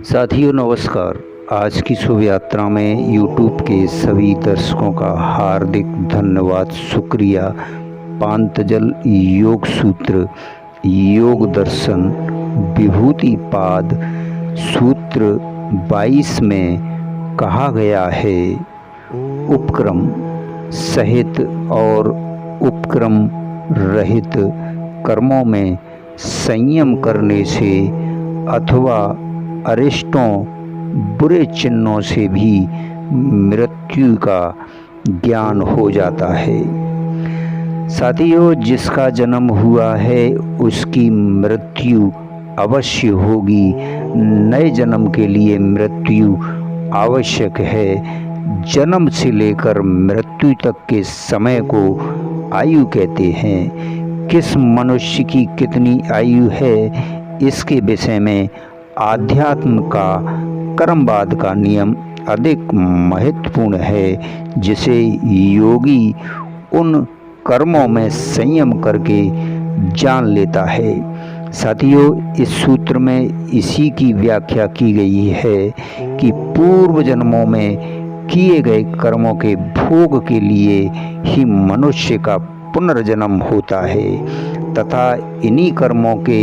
साथियों नमस्कार। आज की शुभ यात्रा में यूट्यूब के सभी दर्शकों का हार्दिक धन्यवाद, शुक्रिया। पांतजल योग सूत्र योग दर्शन विभूति पाद सूत्र 22 में कहा गया है, उपक्रम सहित और उपक्रम रहित कर्मों में संयम करने से अथवा अरिष्टों बुरे चिन्हों से भी मृत्यु का ज्ञान हो जाता है। साथियों, जिसका जन्म हुआ है उसकी मृत्यु अवश्य होगी। नए जन्म के लिए मृत्यु आवश्यक है। जन्म से लेकर मृत्यु तक के समय को आयु कहते हैं। किस मनुष्य की कितनी आयु है, इसके विषय में आध्यात्म का कर्मवाद का नियम अधिक महत्वपूर्ण है, जिसे योगी उन कर्मों में संयम करके जान लेता है। साथियों, इस सूत्र में इसी की व्याख्या की गई है कि पूर्व जन्मों में किए गए कर्मों के भोग के लिए ही मनुष्य का पुनर्जन्म होता है तथा इन्हीं कर्मों के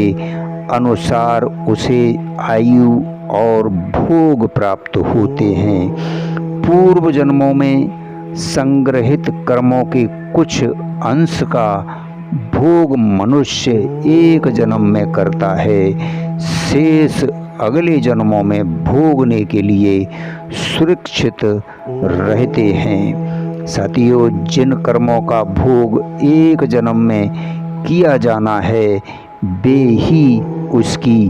अनुसार उसे आयु और भोग प्राप्त होते हैं। पूर्व जन्मों में संग्रहित कर्मों के कुछ अंश का भोग मनुष्य एक जन्म में करता है। शेष अगले जन्मों में भोगने के लिए सुरक्षित रहते हैं। साथियों, जिन कर्मों का भोग एक जन्म में किया जाना है वे ही उसकी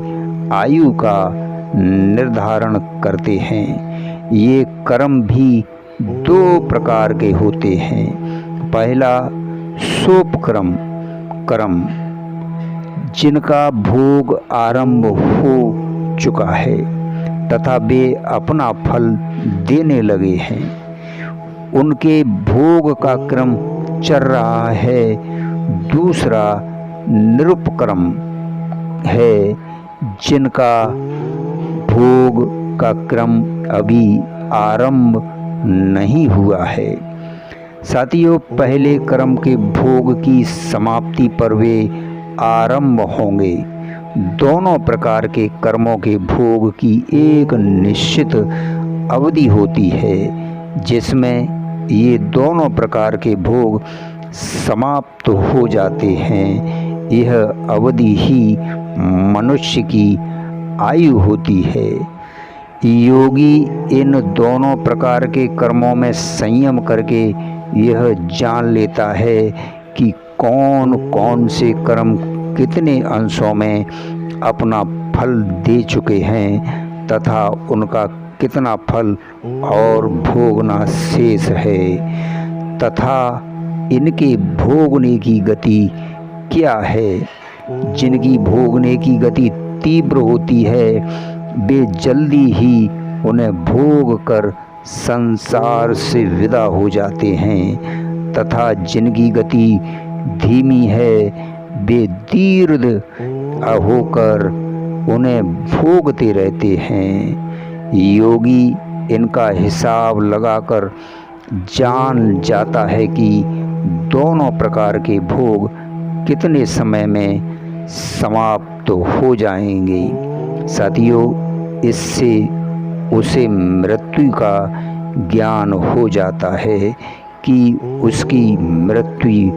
आयु का निर्धारण करते हैं। ये कर्म भी दो प्रकार के होते हैं। पहला सोपक्रम कर्म, जिनका भोग आरंभ हो चुका है तथा वे अपना फल देने लगे हैं, उनके भोग का क्रम चल रहा है। दूसरा निरुपक्रम है, जिनका भोग का क्रम अभी आरंभ नहीं हुआ है। साथियों, पहले कर्म के भोग की समाप्ति पर वे आरंभ होंगे। दोनों प्रकार के कर्मों के भोग की एक निश्चित अवधि होती है, जिसमें ये दोनों प्रकार के भोग समाप्त हो जाते हैं। यह अवधि ही मनुष्य की आयु होती है। योगी इन दोनों प्रकार के कर्मों में संयम करके यह जान लेता है कि कौन कौन से कर्म कितने अंशों में अपना फल दे चुके हैं तथा उनका कितना फल और भोगना शेष है तथा इनके भोगने की गति क्या है। जिनकी भोगने की गति तीव्र होती है वे जल्दी ही उन्हें भोग कर संसार से विदा हो जाते हैं तथा जिनकी गति धीमी है वे दीर्घ होकर उन्हें भोगते रहते हैं। योगी इनका हिसाब लगाकर जान जाता है कि दोनों प्रकार के भोग कितने समय में समाप्त हो जाएंगे। साथियों, इससे उसे मृत्यु का ज्ञान हो जाता है कि उसकी मृत्यु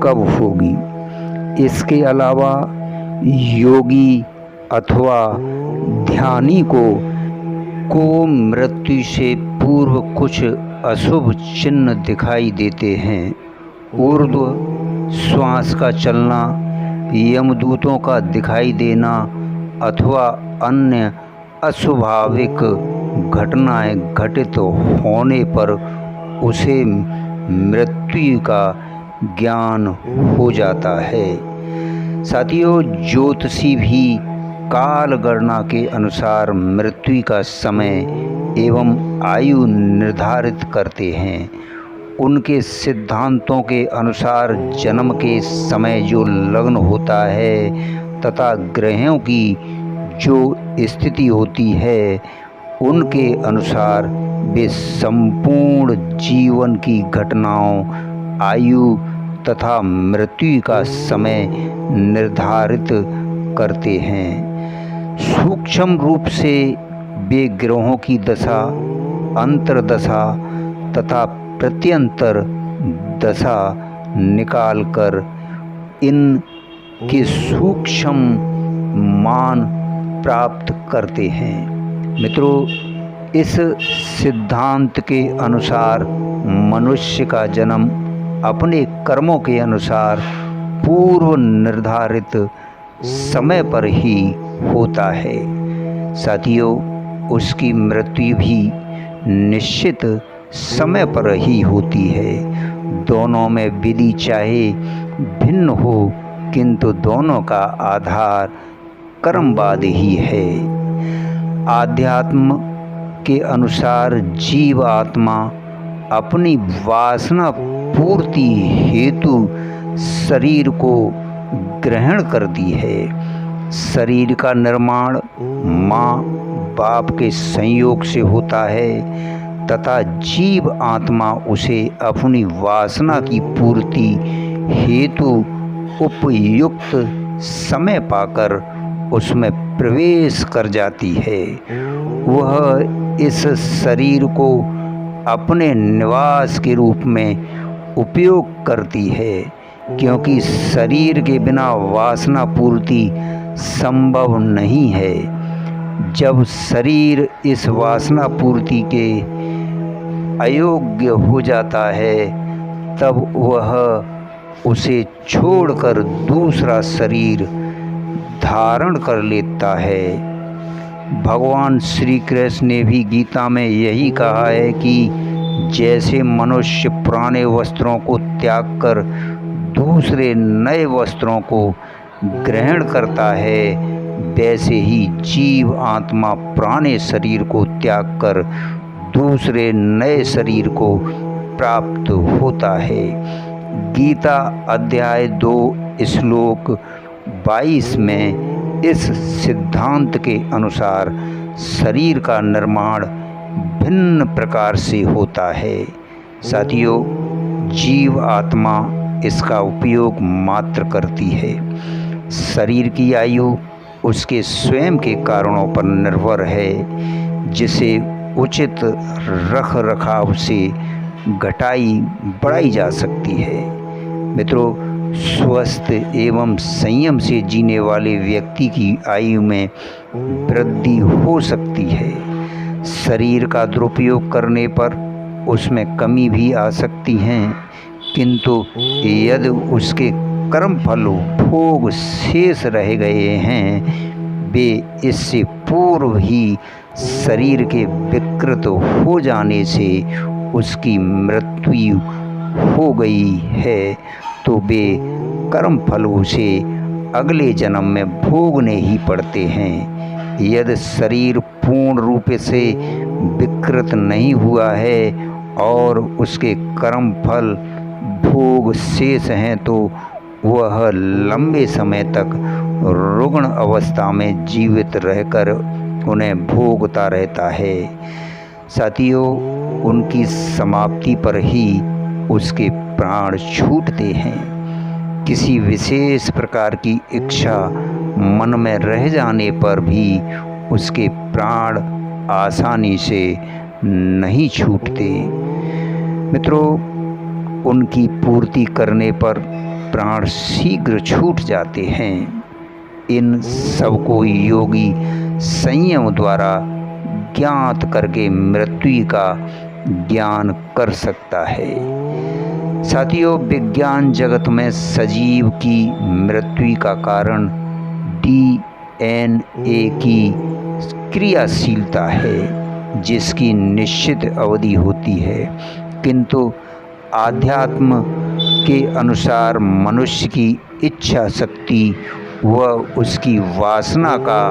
कब होगी। इसके अलावा योगी अथवा ध्यानी को मृत्यु से पूर्व कुछ अशुभ चिन्ह दिखाई देते हैं। ऊर्ध्व श्वास का चलना, यमदूतों का दिखाई देना अथवा अन्य अस्वाभाविक घटनाएं घटित होने पर उसे मृत्यु का ज्ञान हो जाता है। साथियों, ज्योतिषी भी काल गणना के अनुसार मृत्यु का समय एवं आयु निर्धारित करते हैं। उनके सिद्धांतों के अनुसार जन्म के समय जो लग्न होता है तथा ग्रहों की जो स्थिति होती है उनके अनुसार वे संपूर्ण जीवन की घटनाओं, आयु तथा मृत्यु का समय निर्धारित करते हैं। सूक्ष्म रूप से वे ग्रहों की दशा, अंतर्दशा तथा प्रत्यंतर दशा निकालकर इन के सूक्ष्म मान प्राप्त करते हैं। मित्रों, इस सिद्धांत के अनुसार मनुष्य का जन्म अपने कर्मों के अनुसार पूर्व निर्धारित समय पर ही होता है। साथियों, उसकी मृत्यु भी निश्चित समय पर ही होती है। दोनों में विधि चाहे भिन्न हो, किंतु दोनों का आधार कर्मवाद ही है। आध्यात्म के अनुसार जीव आत्मा अपनी वासना पूर्ति हेतु शरीर को ग्रहण करती है। शरीर का निर्माण माँ बाप के संयोग से होता है तथा जीव आत्मा उसे अपनी वासना की पूर्ति हेतु उपयुक्त समय पाकर उसमें प्रवेश कर जाती है। वह इस शरीर को अपने निवास के रूप में उपयोग करती है, क्योंकि शरीर के बिना वासना पूर्ति संभव नहीं है। जब शरीर इस वासना पूर्ति के अयोग्य हो जाता है, तब वह उसे छोड़कर दूसरा शरीर धारण कर लेता है। भगवान श्री कृष्ण ने भी गीता में यही कहा है कि जैसे मनुष्य पुराने वस्त्रों को त्याग कर दूसरे नए वस्त्रों को ग्रहण करता है, वैसे ही जीव आत्मा पुराने शरीर को त्याग कर दूसरे नए शरीर को प्राप्त होता है। गीता अध्याय 2 श्लोक 22 में इस सिद्धांत के अनुसार शरीर का निर्माण भिन्न प्रकार से होता है। साथियों, जीव आत्मा इसका उपयोग मात्र करती है। शरीर की आयु उसके स्वयं के कारणों पर निर्भर है, जिसे उचित रख रखाव से घटाई बढ़ाई जा सकती है। मित्रों, स्वस्थ एवं संयम से जीने वाले व्यक्ति की आयु में वृद्धि हो सकती है। शरीर का दुरुपयोग करने पर उसमें कमी भी आ सकती है, किंतु यदि उसके कर्म फल भोग शेष रह गए हैं, वे इससे पूर्व ही शरीर के विकृत हो जाने से उसकी मृत्यु हो गई है, तो वे कर्म फल उसे अगले जन्म में भोगने ही पड़ते हैं। यदि शरीर पूर्ण रूप से विकृत नहीं हुआ है और उसके कर्म फल भोग शेष हैं, तो वह लंबे समय तक रुग्ण अवस्था में जीवित रहकर उन्हें भोगता रहता है। साथियों, उनकी समाप्ति पर ही उसके प्राण छूटते हैं। किसी विशेष प्रकार की इच्छा मन में रह जाने पर भी उसके प्राण आसानी से नहीं छूटते। मित्रों, उनकी पूर्ति करने पर प्राण शीघ्र छूट जाते हैं। इन सबको योगी संयम द्वारा ज्ञात करके मृत्यु का ज्ञान कर सकता है। साथियों, विज्ञान जगत में सजीव की मृत्यु का कारण DNA की क्रियाशीलता है, जिसकी निश्चित अवधि होती है, किंतु आध्यात्म के अनुसार मनुष्य की इच्छा शक्ति व उसकी वासना का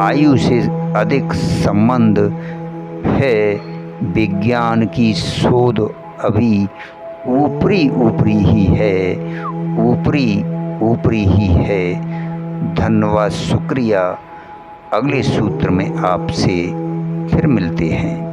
आयु से अधिक संबंध है। विज्ञान की शोध अभी ऊपरी ही है। धन्यवाद, शुक्रिया। अगले सूत्र में आपसे फिर मिलते हैं।